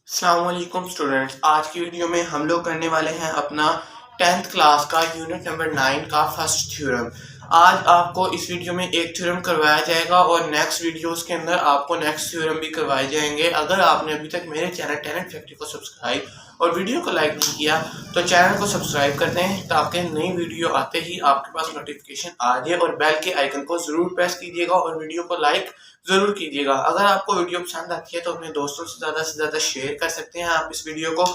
अस्सलाम वालेकुम स्टूडेंट्स। आज की वीडियो में हम लोग करने वाले हैं अपना 10th क्लास का यूनिट नंबर 9 का फर्स्ट थ्योरम। आज आपको इस वीडियो में एक थ्योरम करवाया जाएगा और नेक्स्ट वीडियोस के अंदर आपको नेक्स्ट थ्योरम भी करवाए जाएंगे। अगर आपने अभी तक मेरे चैनल टैलेंट फैक्ट्री को सब्सक्राइब और वीडियो को लाइक नहीं किया तो चैनल को सब्सक्राइब कर दें ताकि नई वीडियो आते ही आपके पास नोटिफिकेशन आ जाए और बेल के आइकन को जरूर प्रेस कीजिएगा और वीडियो को लाइक जरूर कीजिएगा। अगर आपको वीडियो पसंद आती है तो अपने दोस्तों से ज्यादा शेयर कर सकते हैं आप इस वीडियो को,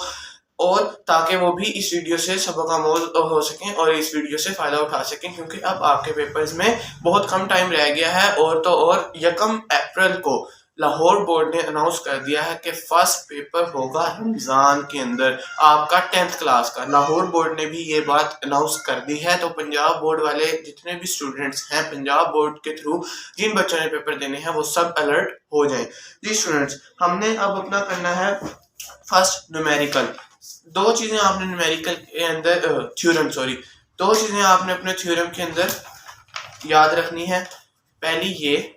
और ताकि वो भी इस वीडियो से सबक आमोज हो सकें और इस वीडियो से फायदा उठा सकें, क्योंकि अब आपके पेपर्स में बहुत कम टाइम रह गया है। और तो और 1 अप्रैल को लाहौर बोर्ड ने अनाउंस कर दिया है कि फर्स्ट पेपर होगा रमजान के अंदर आपका 10th क्लास का। लाहौर बोर्ड ने भी ये बात अनाउंस कर दी है। तो पंजाब बोर्ड वाले जितने भी स्टूडेंट्स हैं पंजाब बोर्ड के थ्रू जिन बच्चों ने पेपर देने हैं वो सब अलर्ट हो जाएं। जी स्टूडेंट्स, हमने अब अपना करना है फर्स्ट न्यूमेरिकल। दो चीजें आपने न्यूमेरिकल के अंदर दो चीजें आपने अपने थ्योरम के अंदर याद रखनी है। पहली ये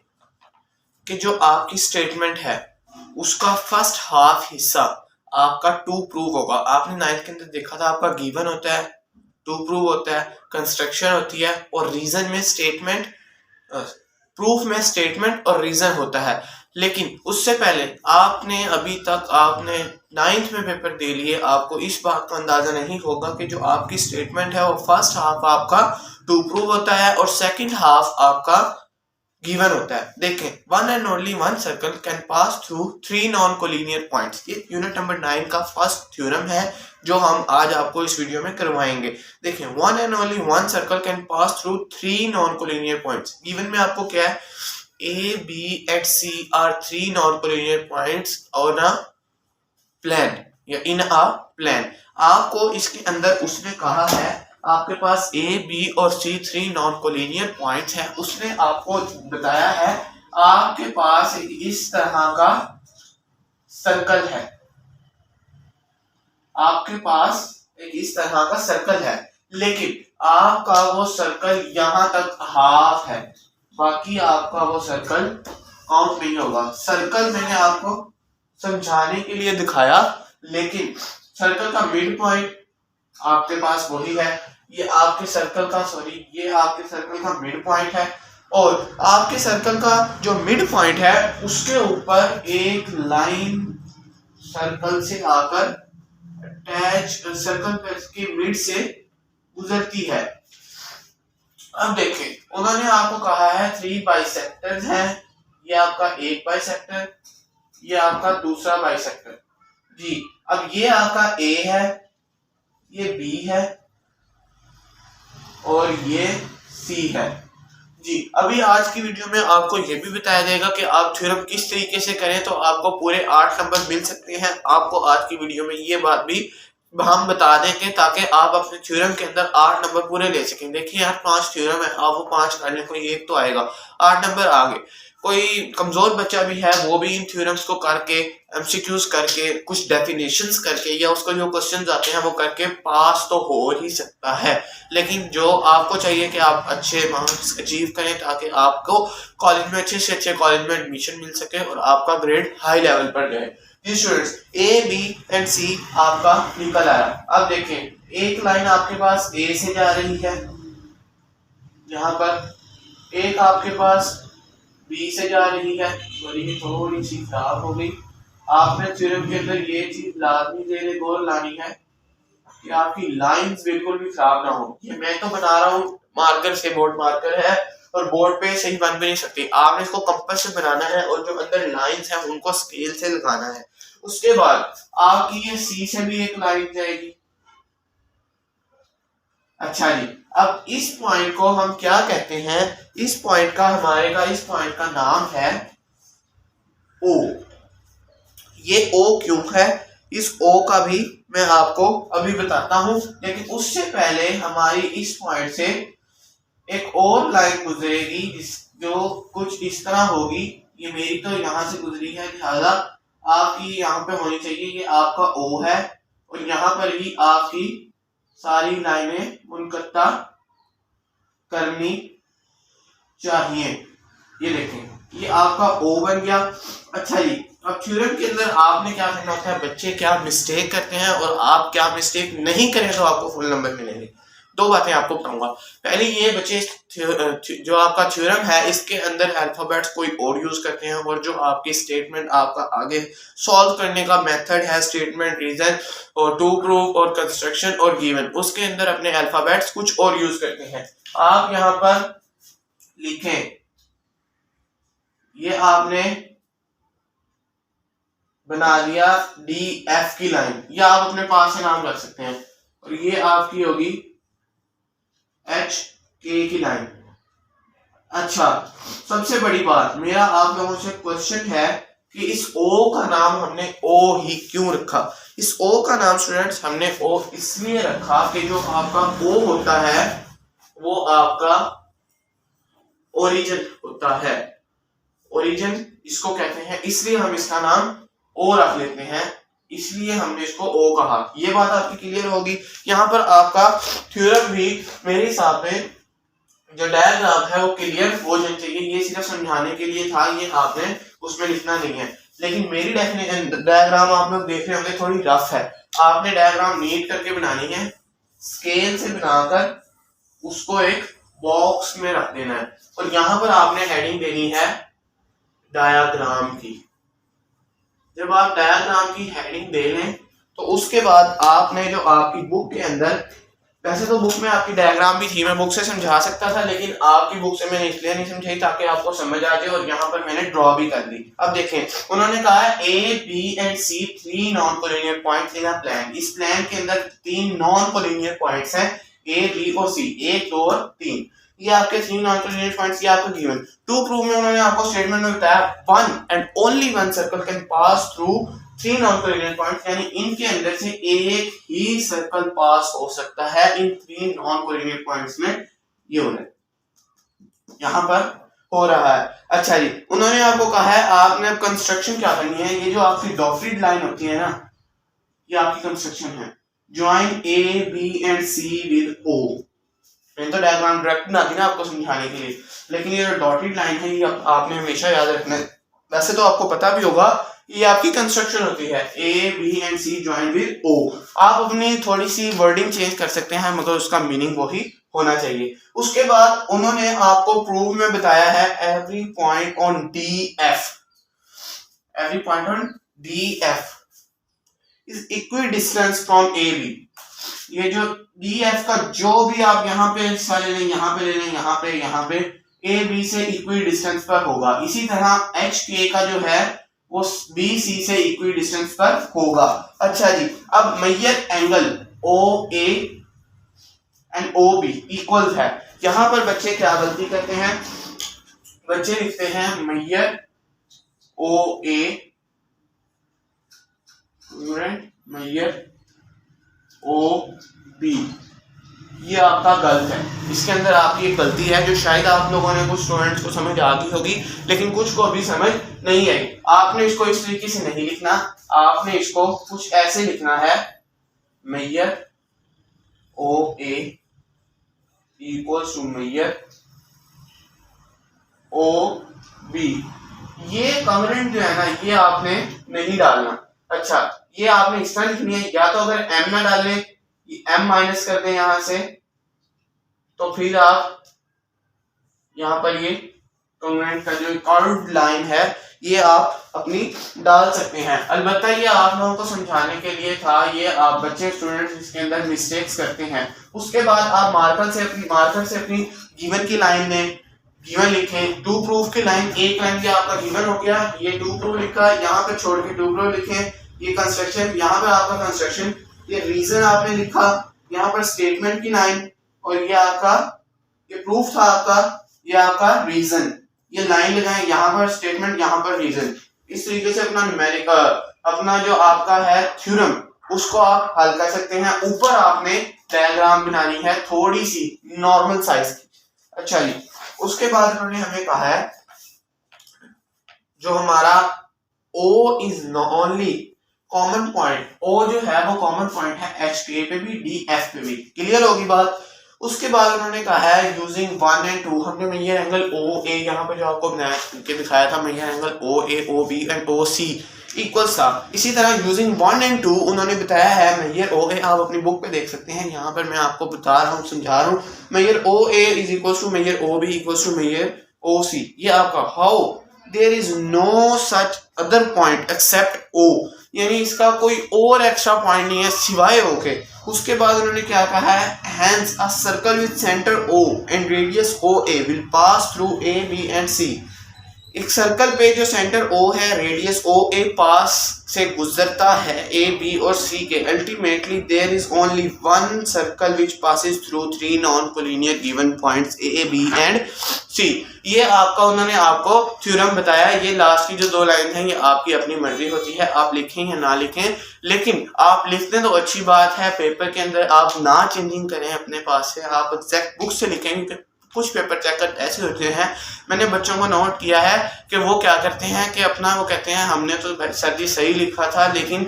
कि जो आपकी स्टेटमेंट है उसका फर्स्ट हाफ हिस्सा आपका टू प्रूव होगा। आपने 9th के अंदर देखा था आपका गिवन होता है, टू प्रूव होता है, कंस्ट्रक्शन होती है और रीजन में स्टेटमेंट, प्रूफ में स्टेटमेंट और रीजन होता है। लेकिन उससे पहले आपने अभी तक आपने 9th में पेपर दे लिए, आपको इस बात का अंदाजा नहीं होगा कि जो आपकी स्टेटमेंट है वो फर्स्ट हाफ आपका टू प्रूव होता है और सेकंड हाफ आपका गिवन होता है। देखें, one and only one circle can pass through 3 non collinear points. ये यूनिट नंबर 9 का फर्स्ट थ्योरम है जो हम आज आपको इस वीडियो में करवाएंगे। देखें, one and only one circle can pass through 3 non collinear points. Given में आपको क्या है, A, B and C are 3 non collinear points on a plane या इन अ प्लेन। आपको इसके अंदर उसने कहा है आपके पास A, B और C 3 नॉन कोलिनियर पॉइंट्स हैं। उसने आपको बताया है आपके पास इस तरह का सर्कल है, आपके पास एक इस तरह का सर्कल है, लेकिन आपका वो सर्कल यहां तक हाफ है, बाकी आपका वो सर्कल काउंट नहीं होगा। सर्कल मैंने आपको समझाने के लिए दिखाया, लेकिन सर्कल का मिड पॉइंट आपके पास वही है। ये आपके सर्कल का मिड पॉइंट है और आपके सर्कल का जो मिड पॉइंट है उसके ऊपर एक लाइन सर्कल से आकर अटैच सर्कल के मिड से गुजरती है। अब देखें, उन्होंने आपको कहा है 3 बाइसेक्टर्स हैं। ये आपका एक बाइसेक्टर, ये आपका दूसरा बाइसेक्टर जी। अब ये आपका A है, ये B है और ये C है जी। अभी आज की वीडियो में आपको ये भी बताया जाएगा कि आप थ्योरम किस तरीके से करें तो आपको पूरे 8 नंबर मिल सकते हैं। आपको आज की वीडियो में ये बात भी हम बता देंगे ताकि आप अपने थ्योरम के अंदर 8 नंबर पूरे ले सकें। देखिए यार, 5 थ्योरम है, आप वो 5 कर लें, कोई एक तो आएगा, 8 नंबर आगे। कोई कमजोर बच्चा भी है वो भी इन थ्योरम्स को करके एमसीक्यूज करके कुछ डेफिनेशंस करके या उसको जो क्वेश्चंस आते हैं वो करके पास तो हो ही सकता है। लेकिन जो आपको चाहिए कि आप अच्छे मार्क्स अचीव करें ताकि आपको कॉलेज में अच्छे से अच्छे कॉलेज में एडमिशन मिल सके और आपका ग्रेड हाई लेवल पर जाए। जी students, A, B and C आपका निकल आया। अब देखें, एक लाइन आपके पास A से जा रही है यहाँ पर, एक आपके पास B से जा रही है। सॉरी, थोड़ी सी खराब हो गई। आपने थ्योरम के अंदर ये चीज लाजमी जेर गौर लानी है कि आपकी लाइंस बिल्कुल भी खराब ना हो। ये मैं तो बना रहा हूँ मार्कर से, बोर्ड मार्कर है और बोर्ड पे सही बन भी नहीं सकती। आपने इसको कंपास से बनाना है और जो अंदर लाइंस हैं उनको स्केल से लगाना है। उसके बाद आपकी ये C से भी एक लाइन जाएगी। अच्छा जी, अब इस पॉइंट को हम क्या कहते हैं, इस पॉइंट का नाम है O। ये O क्यों है, इस O का भी मैं आपको अभी बताता हूं, लेकिन उससे पहले हमारी इस पॉइंट से एक और लाइन गुजरेगी जो कुछ इस तरह होगी। ये मेरी तो यहां से गुजरी है, लिहाजा आपकी यहाँ पे होनी चाहिए। ये आपका O है और यहाँ पर भी आपकी सारी लाइनें मुनक़ता करनी चाहिए। ये देखें, ये आपका O बन गया। अच्छा जी, अब थ्योरम के अंदर आपने क्या करना होता है, बच्चे क्या मिस्टेक करते हैं और आप क्या मिस्टेक नहीं करें तो आपको फुल नंबर मिलेंगे। दो बातें आपको बताऊंगा। पहले ये बच्चे जो आपका थ्योरम है इसके अंदर अल्फाबेट्स कोई और यूज करते हैं, और जो आपकी स्टेटमेंट आपका आगे सॉल्व करने का मेथड है, स्टेटमेंट, रीजन और टू प्रूफ और कंस्ट्रक्शन और गिवन, उसके अंदर अपने अल्फाबेट्स कुछ और यूज करते हैं। आप यहाँ पर लिखें, ये आपने बना लिया डी एफ की लाइन, या आप अपने पास से नाम रख सकते हैं, और ये आपकी होगी एच के की लाइन। अच्छा, सबसे बड़ी बात, मेरा आप लोगों से क्वेश्चन है कि इस ओ का नाम हमने ओ ही क्यों रखा। इस ओ का नाम स्टूडेंट्स हमने ओ इसलिए रखा कि जो आपका ओ होता है वो आपका ओरिजिन होता है। ओरिजिन इसको कहते हैं, इसलिए हम इसका नाम ओ रख लेते हैं, इसलिए हमने इसको ओ कहा। ये बात आपकी क्लियर होगी। यहाँ पर आपका थ्योरम भी मेरे हिसाब में जो डायग्राम है वो क्लियर हो जाना चाहिए। ये सिर्फ समझाने के लिए था, ये आपने उसमें लिखना नहीं है। लेकिन मेरी डेफिनेशन डायग्राम आप लोग देख रहे होंगे थोड़ी रफ है, आपने डायग्राम नीट करके बनानी है, स्केल से बनाकर उसको एक बॉक्स में रख देना है, और यहाँ पर आपने हेडिंग देनी है डायग्राम की। जब आप डायग्राम की हेडिंग दे लें तो उसके बाद आपने जो आपकी बुक के अंदर, वैसे तो बुक में आपकी डायग्राम भी थी, मैं बुक से समझा सकता था, लेकिन आपकी बुक से मैंने इसलिए नहीं समझाई ताकि आपको समझ आ जाए, और यहाँ पर मैंने ड्रॉ भी कर दी। अब देखें, उन्होंने कहा है A B and C 3 non collinear points in a plane. इस प्लान के अंदर 3 नॉन कोलिनियर पॉइंट्स हैं, ए बी और सी, 1 2 और 3। ये आपके 3 नॉन कोलिनियर पॉइंट्स, ये आपको गिवन। टू प्रूव में उन्होंने आपको स्टेटमेंट में बताया one and only one circle can pass through 3 non collinear points, यानी इनके अंदर से एक ही सर्कल पास हो सकता है इन 3 नॉन कोलिनियर पॉइंट्स में। ये हो रहा है, यहाँ पर हो रहा है। अच्छा जी, उन्होंने आपको कहा है आपने अब कंस्ट्रक्शन क्या करनी है। ये जो आपकी डॉटेड लाइन होती है ना, ये आपकी कंस्ट्रक्शन है, join A B and C with O. मैंने तो डायग्राम डायरेक्ट बना दी ना आपको समझाने के लिए, लेकिन ये जो डॉटेड लाइन है ये आपने हमेशा याद रखना है। वैसे तो आपको पता भी होगा, ये आपकी कंस्ट्रक्शन होती है, A B and C join with O. आप अपनी थोड़ी सी वर्डिंग चेंज कर सकते हैं, मगर उसका मीनिंग वही होना चाहिए। उसके बाद उन्होंने आपको प्रूफ में बताया है every point on D F, every point on D F is equidistant from A B. ये जो डी एफ का जो भी आप यहाँ पे हिस्सा ले लें, यहाँ पे ले लें, यहाँ पे ए बी से इक्वी डिस्टेंस पर होगा। इसी तरह एच के का जो है वो बी सी से इक्वी डिस्टेंस पर होगा। अच्छा जी, अब measure angle O A and O B equal है। यहां पर बच्चे क्या गलती करते हैं, बच्चे लिखते हैं मेजर ओ ए, मेजर ओ बी। ये आपका गलत है, इसके अंदर आपकी एक गलती है जो शायद आप लोगों ने कुछ स्टूडेंट्स को समझ आ गई होगी, लेकिन कुछ को अभी समझ नहीं आई। आपने इसको इस तरीके से नहीं लिखना, आपने इसको कुछ ऐसे लिखना है, measure O A equals to measure O B. ये कॉन्ग्रुएंट जो है ना, ये आपने नहीं डालना। अच्छा, ये आपने इस तरह लिखनी है, या तो अगर एम ना डालें, एम माइनस कर दें यहां से, तो फिर आप यहां पर ये कॉन्ग्रुएंट का जो कर्व्ड लाइन है ये आप अपनी डाल सकते हैं। अलबत्ता ये आप लोगों को समझाने के लिए था, ये आप बच्चे स्टूडेंट्स इसके अंदर मिस्टेक्स करते हैं। उसके बाद आप मार्कर से अपनी गिवन की लाइन में गिवन लिखें, टू प्रूफ की लाइन, एक लाइन की आपका गिवन हो गया, ये टू प्रूफ लिखा, यहाँ पे छोड़ के टू प्रूफ लिखें, ये कंस्ट्रक्शन, यहाँ पे आपका कंस्ट्रक्शन, ये रीजन आपने लिखा, यहाँ पर स्टेटमेंट की लाइन, और ये आपका ये प्रूफ था आपका, ये आपका रीजन, ये लाइन लगाएं, यहाँ पर स्टेटमेंट, यहाँ पर रीजन। इस तरीके से अपना न्यूमेरिक अपना जो आपका है थ्योरम उसको आप हल कर सकते हैं। ऊपर आपने डायग्राम बनानी है थोड़ी सी नॉर्मल साइज की। अच्छा जी, उसके बाद उन्होंने हमें कहा है जो हमारा O is only common point, O जो है वो कॉमन पॉइंट है एच के पे भी, डी एफ पे भी। क्लियर होगी बात। उसके बाद उन्होंने कहा है यूजिंग 1 एंड 2, हमने मेजर एंगल ओ ए यहाँ पे जो आपको के दिखाया था, measure angle O A O B and O C equals था। इसी तरह यूजिंग 1 एंड 2 उन्होंने बताया है मेजर ओ ए, आप अपनी बुक पे देख सकते हैं, यहाँ पर मैं आपको बता रहा हूँ, समझा रहा हूँ। Measure O A is equals to measure O B equals to measure O C. ये आपका how there is no such other point except O, यानी इसका कोई और एक्स्ट्रा पॉइंट नहीं है सिवाय ओ के। उसके बाद उन्होंने क्या कहा है, hence a circle with centre O and radius O A will pass through A B and C. एक सर्कल पे जो सेंटर ओ है, रेडियस ओ ए पास से गुजरता है ए बी और सी के। Ultimately there is only one circle which passes through 3 non collinear given points A B and C. ये आपका उन्होंने आपको थ्योरम बताया। ये लास्ट की जो 2 लाइन है ये आपकी अपनी मर्जी होती है, आप लिखें या ना लिखें, लेकिन आप लिख दें तो अच्छी बात है। पेपर के अंदर आप ना चेंजिंग करें अपने पास से, आप एग्जैक्ट बुक से लिखेंगे। कुछ पेपर चेकर ऐसे होते हैं, मैंने बच्चों को नोट किया है कि वो क्या करते हैं कि अपना वो कहते हैं हमने तो सर जी सही लिखा था लेकिन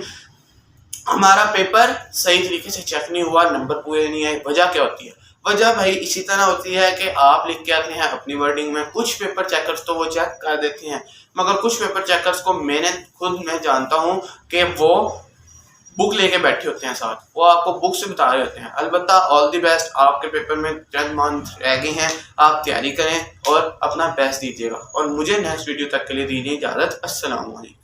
हमारा पेपर सही तरीके से चेक नहीं हुआ, नंबर पूरे नहीं आए। वजह क्या होती है? वजह भाई इसी तरह होती है कि आप लिख के आते हैं अपनी वर्डिंग में, कुछ पेपर चेकर्स तो वो चेक कर देते हैं, मगर कुछ पेपर चेकर्स को मैंने खुद मैं जानता हूँ कि वो बुक लेके बैठे होते हैं साथ, वो आपको बुक से बता रहे होते हैं। अलबत्ता ऑल द बेस्ट, आपके पेपर में 10 मंथ रह गए हैं, आप तैयारी करें और अपना बेस्ट दीजिएगा। और मुझे नेक्स्ट वीडियो तक के लिए दीजिए इजाज़त। अस्सलाम वालेकुम।